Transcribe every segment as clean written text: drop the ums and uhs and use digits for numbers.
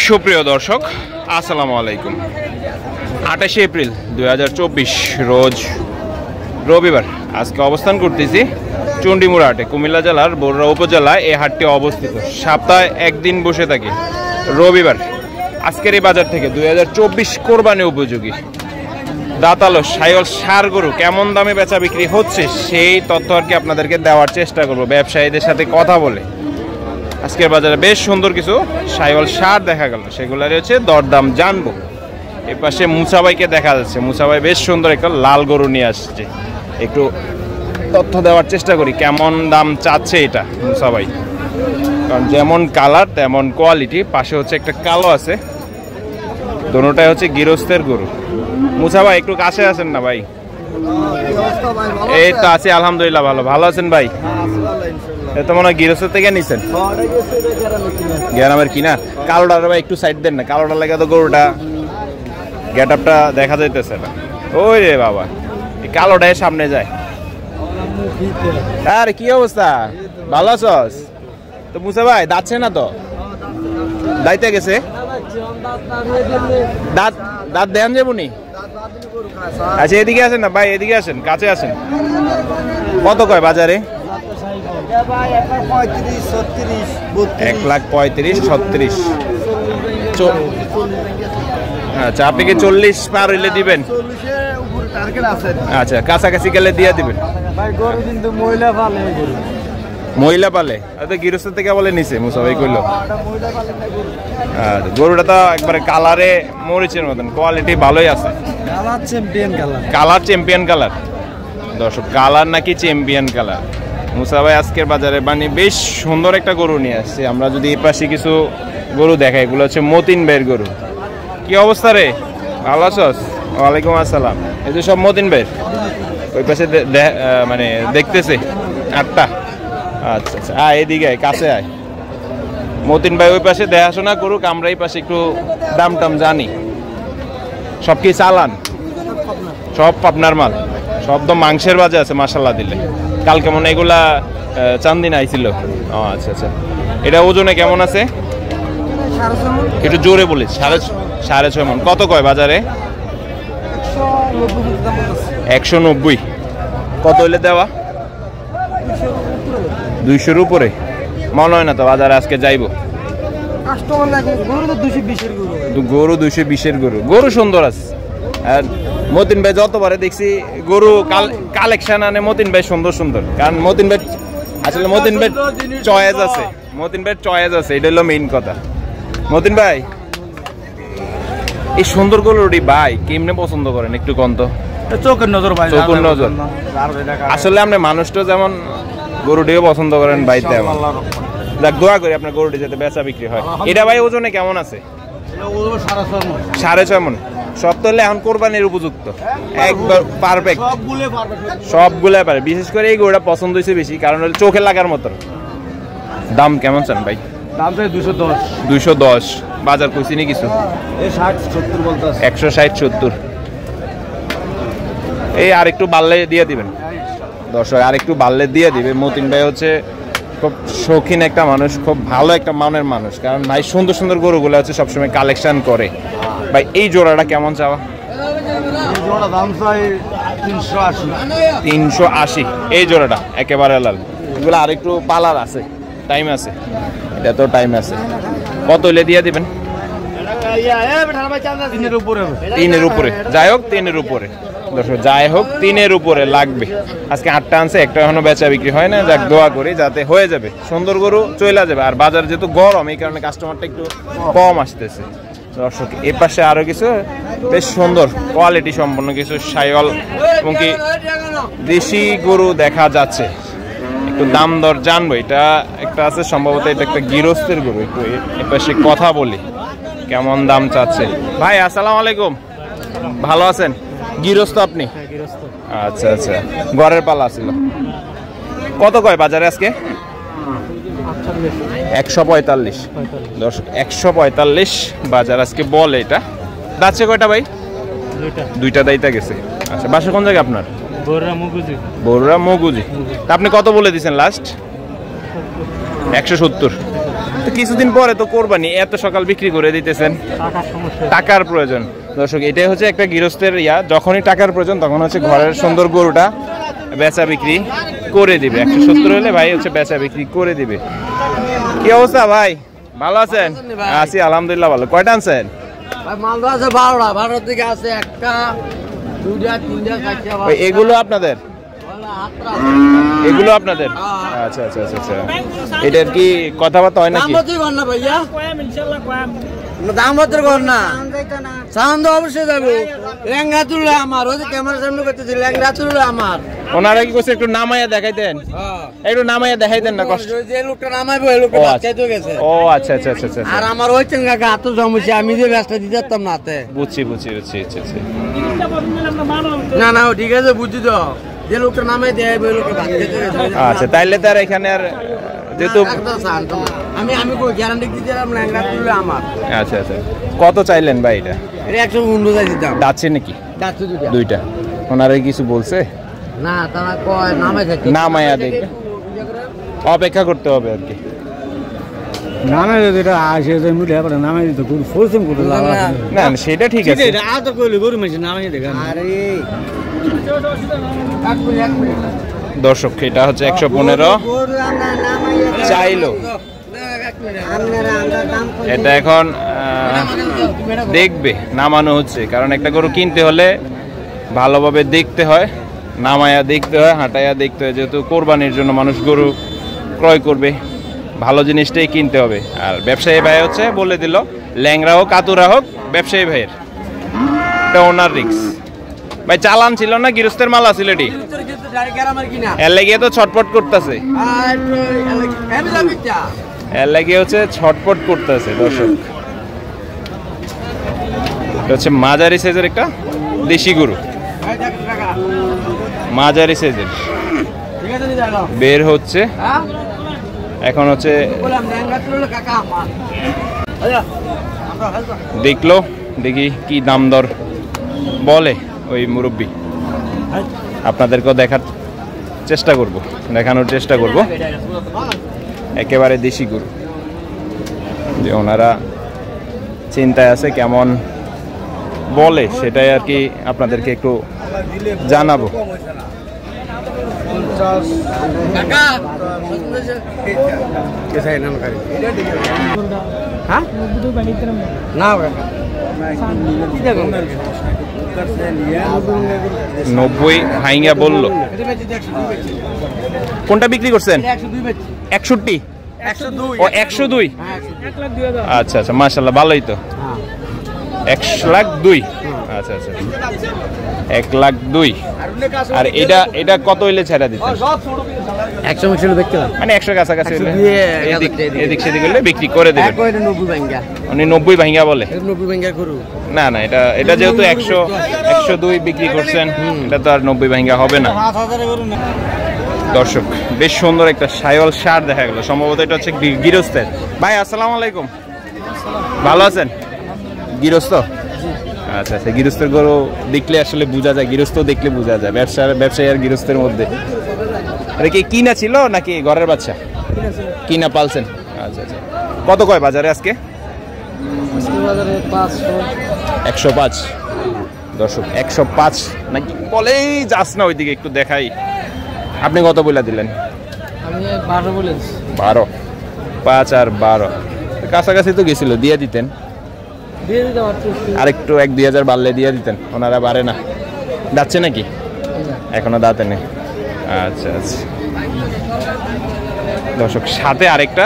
সুপ্রিয় দর্শক আসসালামু আলাইকুম। 28 এপ্রিল 2024 রোজ রবিবার। আজকে অবস্থান করতেছি চণ্ডীমুড়া হাটে, কুমিল্লা জেলার বরুড়া উপজেলায়। এই হাটটি অবস্থিত, সপ্তাহে একদিন বসে থাকে রবিবার। আজকের এই বাজার থেকে 2024 কোরবানি উপযোগী দাঁতালো সাইওয়াল ষাঁড় গরু কেমন দামে বেচা বিক্রি হচ্ছে সেই তথ্য আর কি আপনাদেরকে দেওয়ার চেষ্টা করব ব্যবসায়ীদের সাথে কথা বলে। আজকের বাজারে বেশ সুন্দর কিছু সাইওয়াল ষাঁড় দেখা গেল, সেগুলোর হচ্ছে দরদাম জানবো। এর পাশে মুসাভাইকে দেখা যাচ্ছে, মুসাভাই বেশ সুন্দর একটা লাল গরু নিয়ে আসছে, একটু তথ্য দেওয়ার চেষ্টা করি কেমন দাম চাচ্ছে এটা মুসাভাই, কারণ যেমন কালার তেমন কোয়ালিটি। পাশে হচ্ছে একটা কালো আছে, দোনোটাই হচ্ছে গৃহস্থের গরু। মুসা ভাই একটু কাছে আছেন না ভাই? এই তো আছি আলহামদুলিল্লাহ, ভালো। ভালো আছেন ভাই? তো মনে হয় গৃহস্থ থেকে নিছেন, গ্রামের কিনা। কালোটা ভাই একটু সাইড দেন না, কালোটা লাগে তো গরুটা গেট আপটা দেখা যাইতেছে না। ওই রে বাবা, এই কালোটাই সামনে যায়। আরে কি অবস্থা, ভালো আছস? তো মুসা ভাই দাঁতছে না তো? দাইতে গেছে দাঁত দাঁত দেন যাবনি। আচ্ছা এদিকে আসেন না ভাই, এদিকে আসেন, কাছে আসেন। কত কয় বাজারে? 1,35,36,36। আচ্ছা আপনি কি 40 পার হইলে দিবেন? আচ্ছা কাছাকাছি গেলে দিয়ে দিবেন। মহিলা পালে গৃহস্থ থেকে বলে নিছে মুসাভাই কইলো। গরুটা তো একবারে কালারে মরিচের মতন, কোয়ালিটি ভালোই আছে। কালার চ্যাম্পিয়ন কালার দর্শক, কালার নাকি চ্যাম্পিয়ন কালার। মুসাভাই আজকের বাজারে মানে বেশ সুন্দর একটা গরু নিয়ে আসছে। আমরা যদি এই পাশে কিছু গরু দেখাই, এগুলো হচ্ছে মতিন ভাইয়ের গরু। কি অবস্থা রে, ভালো আছস? ওয়ালাইকুম আসসালাম। এই যে সব মতিন ভাইয়ের, ওই পাশে মানে দেখতেছে 8টা। আচ্ছা আচ্ছা, আয় এদিকে আয়, কাছে আয়। মতিন ভাই ওই পাশে দেখাশোনা করুক, আমরা এই পাশে একটু দাম টাম জানি। সব কি চালান? সব আপনার মাল? সব তো মাংসের বাজে আছে মাশাল্লাহ দিলে। কালকে মনে এগুলা চান্দিন আইছিল। ও আচ্ছা আচ্ছা, এটা ওজনে কেমন আছে একটু জোরে বলিস। 6.5 মন। কত কয় বাজারে? 190। কত হইলে দেওয়া? 200-র উপরে মনে হয় না তো বাজারে আজকে যাইব। গরু 220-এর গরু, গরু সুন্দর আছে। আর মতিন ভাই যতবারে দেখছি গরু কালেকশন আনে মতিন ভাই সুন্দর সুন্দর, কারণ মতিন ভাই আসলে মতিন ভাই চয়েস আছে, মতিন ভাই চয়েস আছে, এটা হলো মেইন কথা। মতিন ভাই এই সুন্দর গরুটি ভাই কেমনে পছন্দ করেন একটু কোন তো? চোখের নজর ভাই, চোখের নজর। আসলে আপনি মানুষটা যেমন গরুটিও পছন্দ করেন ভাই তেমন। যাক দোয়া করি আপনার গরুটি যাতে বেচা বিক্রি হয়। এটা ভাই ওজনে কেমন আছে? 6.5 মন। সব তো এখন কোরবানির উপযুক্ত, একবার পারফেক্ট, সবগুলো পারে। বিশেষ করে এই গরুটা পছন্দ হয়েছে বেশি, কারণ চোখে লাগার মতন। দাম কেমন চান ভাই? দাম চাই 210। 210 বাজার কইছি নি কিছু? 60-70 বলতাছে। 160-70। এই আর একটু বাড়লে দিয়ে দিবেন দর্শক, আর একটু বাড়লে দিয়ে দিবে। মতিন ভাই হচ্ছে খুব শৌখিন একটা মানুষ, খুব ভালো একটা মানের মানুষ, কারণ ভাই সুন্দর সুন্দর গরুগুলো হচ্ছে সবসময় কালেকশন করে। ভাই এই জোড়াটা কেমন চাওয়া? দাম চাই 380। 380 এই জোড়াটা একেবারে লাল। এগুলো আর একটু পালার আছে, টাইম আছে, এটা তো টাইম আছে। কত হইলে দিয়ে দিবেন? 3-এর উপরে। 3-এর উপরে, যাই হোক 3-এর উপরে দর্শক, যাই হোক 3-এর উপরে লাগবে। আজকে 8টা আনছে, একটা এখনো বেচা বিক্রি হয় না। যাক দোয়া করি যাতে হয়ে যাবে, সুন্দর গরু চলে যাবে। আর বাজার যেহেতু গরম, এই কারণে কাস্টমারটা একটু কম আসতেছে দর্শক। এর পাশে আরো কিছু বেশ সুন্দর কোয়ালিটি সম্পন্ন কিছু সাইওয়াল এবং কি দেশি গরু দেখা যাচ্ছে, একটু দাম দর জানবো। এটা একটা আছে সম্ভবত, এটা একটা গৃহস্থের গরু। একটু এর পাশে কথা বলি কেমন দাম চাচ্ছে। ভাই আসসালামু আলাইকুম, ভালো আছেন? গৃহস্থ আপনি? আচ্ছা আচ্ছা, ঘরের পালা ছিল। কত কয় বাজারে আজকে? 145 দর্শক, 145 বাজার আজকে বলে। এটা দাচ্ছে কয়টা ভাই? দুইটা দাইতা গেছে। আচ্ছা বাসা কোন জায়গা আপনার? বরুড়া মগুজি। তা আপনি কত বলে দিয়েছেন লাস্ট? 170। তো কিছুদিন পরে তো কোরবানি, এত সকাল বিক্রি করে দিতেছেন, টাকার প্রয়োজন। দর্শক এটাই হচ্ছে একটা গৃহস্থের যখনই টাকার প্রয়োজন তখন হচ্ছে ঘরের সুন্দর গরুটা বেচা বিক্রি করে দিবে। 170 হলে ভাই হচ্ছে বেচা বিক্রি করে দিবে। কি অবস্থা ভাই, ভালো আছেন? আছি আলহামদুলিল্লাহ ভালো। কয়টা আনছেন? মালদা আছে 12টা, 12টার দিকে আছে একটা, দুইটা, তিনটা, চারটা। এগুলো আপনাদের? এগুলো আপনাদের? আচ্ছা আচ্ছা আচ্ছা আচ্ছা। এটার কি কথাবার্তা হয় নাকি? দাম বদল কর না, সাউন্ড অবশ্যই যাবো। লেঙ্গা তুললে আমার, ওই যে ক্যামেরা সামনে করতেছি, লেঙ্গা তুললে আমার। ওনারা কি করছে একটু নামাইয়া দেখাইতেন? একটু নামাইয়া দেখাইতেন না কষ্ট? যে লোকটা নামাইবো এই লোকটা বাচ্চাইতে গেছে। ও আচ্ছা আচ্ছা আচ্ছা আচ্ছা। আর আমার ওই চেঙ্গা হাত জমেছে, আমি যে ব্যস্ত দিতে পারতাম না হাতে। বুঝছি বুঝছি বুঝছি। আচ্ছা আচ্ছা। না না ঠিক আছে, বুঝছি তো, যে লোকটা নামাই দেয় ওই লোকটা ভাত খেতে গেছে। আচ্ছা তাইলে তার এখানে আর যেহেতু আমি গ্যারান্টি দিতেছিলাম লেঙ্গা তুললে আমার। আচ্ছা আচ্ছা। কত চাইলেন ভাই এটা? এটা 115 চাইছি দাম। যাচ্ছে নাকি? যাচ্ছে দুইটা। ওনারা কিছু বলছে না, তারা কয় নামাই থাকে, নামাইয়া দেখবে, অপেক্ষা করতে হবে আর কি। নামাই যেটা আসে মিলে পরে নামাই দিতে খুব পরিশ্রম করতে না সেটা ঠিক আছে। আর তো কইলে গরু মাঝে নামাই দেখেন। আরে দর্শক এটা হচ্ছে 115 চাইলো। এটা এখন দেখবে, নামানো হচ্ছে, কারণ একটা গরু কিনতে হলে ভালোভাবে দেখতে হয়, নামায়া দেখতে হয়, হাঁটাইয়া দেখতে হয়। যেহেতু কোরবানির জন্য মানুষ গরু ক্রয় করবে, ভালো জিনিসটাই কিনতে হবে। আর ব্যবসায়ী ভাই হচ্ছে বলে দিল, ল্যাংরা হোক কাতুরা হোক, ব্যবসায়ী ভাইয়ের এটা ওনার রিক্স। ভাই চালান ছিল না, গৃহস্থের মাল আছিল এটি, এর লাগিয়ে তো ছটপট করতেছে, এর লাগিয়ে হচ্ছে ছটপট করতেছে। দর্শক এটা হচ্ছে মাঝারি সাইজের একটা দেশি গরু, মাঝারি সাইজের বের হচ্ছে এখন। হচ্ছে দেখলো, দেখি কি দাম দর বলে ওই মুরব্বি। আপনাদেরকেও দেখার চেষ্টা করব, দেখানোর চেষ্টা করব। একেবারে দেশি গরু, যে ওনারা চিন্তায় আছে, কেমন বলে সেটাই আর কি আপনাদেরকে একটু জানাবো। না 90 ভাইঙ্গা বললো। কোনটা বিক্রি করছেন? 61। ও 102। আচ্ছা আচ্ছা, মাশাআল্লাহ, ভালোই তো। 1,02,000। আচ্ছা আচ্ছা, 1,02,000। আর এটা কত হইলে ছেড়া দিতেন? 100 দেখছিলাম, মানে 100 কাছাকাছি হলে এদিক সেদিক হলে বিক্রি করে দেবেন। 90 ভাইঙ্গা বলে। 90 ভাঙ্গা করু না না, এটা যেহেতু 102 বিক্রি করছেন, এটা তো আর 90 ভাইঙ্গা হবে না। দর্শক বেশ সুন্দর একটা সায়ল সার দেখা গেল, সম্ভবত এটা হচ্ছে গৃহস্থের। ভাই আসসালামু আলাইকুম, ভালো আছেন? গৃহস্থ? আচ্ছা আচ্ছা। গৃহস্থের গরু দেখলে আসলে বোঝা যায়, গৃহস্থ দেখলে বোঝা যায়, ব্যবসায়ী আর গৃহস্থের মধ্যে। এটা কি কিনা ছিল নাকি ঘরের বাচ্চা? কিনা পালছেন? আচ্ছা আচ্ছা। কত কয় বাজারে আজকে? 105। দর্শক 105 নাকি বলেই যাস না, ওইদিকে একটু দেখাই। আপনি কত বলে দিলেন? আমি 12 বলেছি। 12। 5 আর 12 কাছাকাছি তো গেছিল, দিয়ে দিতেন আর একটু 1-2 হাজার বাড়লে দিয়ে দিতেন। ওনারা বাড়ে না। যাচ্ছে নাকি? এখনো দাঁতে নেই। আচ্ছা আচ্ছা। দর্শক সাথে আরেকটা,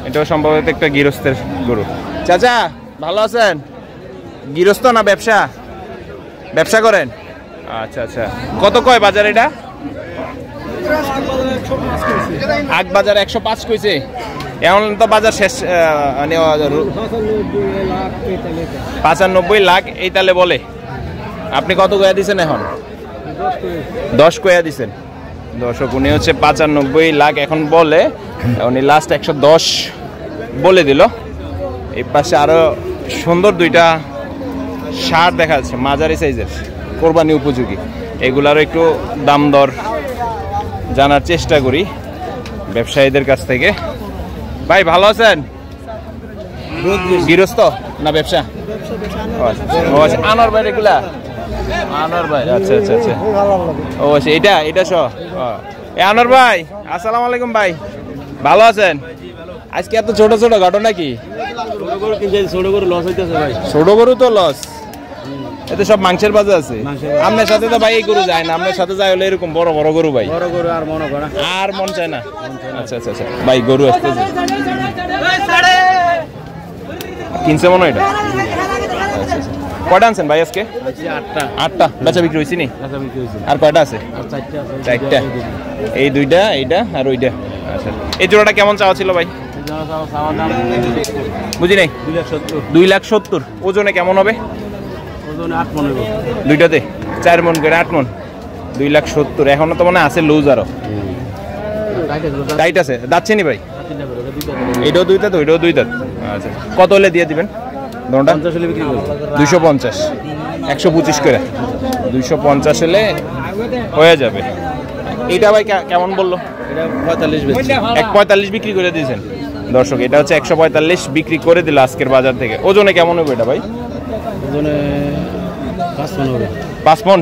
এটাও সম্ভবত একটা গৃহস্থের গরু। চাচা ভালো আছেন? গৃহস্থ না ব্যবসা? ব্যবসা করেন? আচ্ছা আচ্ছা। কত কয় বাজার এটা? আগ বাজার 105 কইছে। এখন তো বাজার শেষ, মানে 95 লাখ এই তালে বলে। আপনি কত কয়া দিচ্ছেন এখন? 10 কয়া দিচ্ছেন। দর্শক উনি হচ্ছে 95 লাখ এখন বলে, উনি লাস্ট 110 বলে দিল। এই পাশে আরো সুন্দর দুইটা সার দেখা যাচ্ছে, মাঝারি সাইজের, কোরবানি উপযোগী। এগুলারও একটু দাম দর জানার চেষ্টা করি ব্যবসায়ীদের কাছ থেকে। ভাই ভালো আছেন? গৃহস্থ না ব্যবসা? ও আচ্ছা, আনোয়ার ভাই রেগুলা? আনোয়ার ভাই, আচ্ছা আচ্ছা আচ্ছা। ও আচ্ছা, এটা সহ। আনোয়ার ভাই, আসসালামু আলাইকুম ভাই, ভালো আছেন? আজকে এত ছোট ছোট ঘটনা কি? ছোট গরু তো লস, এতে সব মাংসের বাজে আছে। আপনার সাথে তো ভাই এই গরু যায় না, আপনার সাথে যায় হলে এরকম বড় বড় গরু ভাই, আর মন চায় না। আচ্ছা আচ্ছা আচ্ছা ভাই, গরু আসতেছে, কিনছে মনে হয় এটা। আচ্ছা আচ্ছা, কয়টা আনছেন ভাই আজকে? 8টা। বেচা বিক্রি হয়েছি নি? আর কয়টা আছে? 4টা। এই 2টা, এইটা আর ওইটা। আচ্ছা, এই জোড়াটা কেমন চাওয়া ছিল ভাই? বুঝি নাই। 2,70,000। ওজনে কেমন হবে? 8 মন হবে দুইটাতে 4 মন করে, 8 মন। 2,70,000। এখনো তো মনে আছে লুজ, আরো টাইট আছে। দাচ্ছে নি ভাই? এটাও 2 দাঁত, ওইটাও 2 দাঁত। আচ্ছা, কত হলে দিয়ে দিবেন? 250। 125 করে 250 হলে হয়ে যাবে। এটা ভাই কেমন বললো? 145 বিক্রি করে দিয়েছেন দর্শক। এটা হচ্ছে 145 বিক্রি করে দিল আজকের বাজার থেকে। ওজনে কেমন হবে এটা ভাই? 5 মন হবে। 5 মন।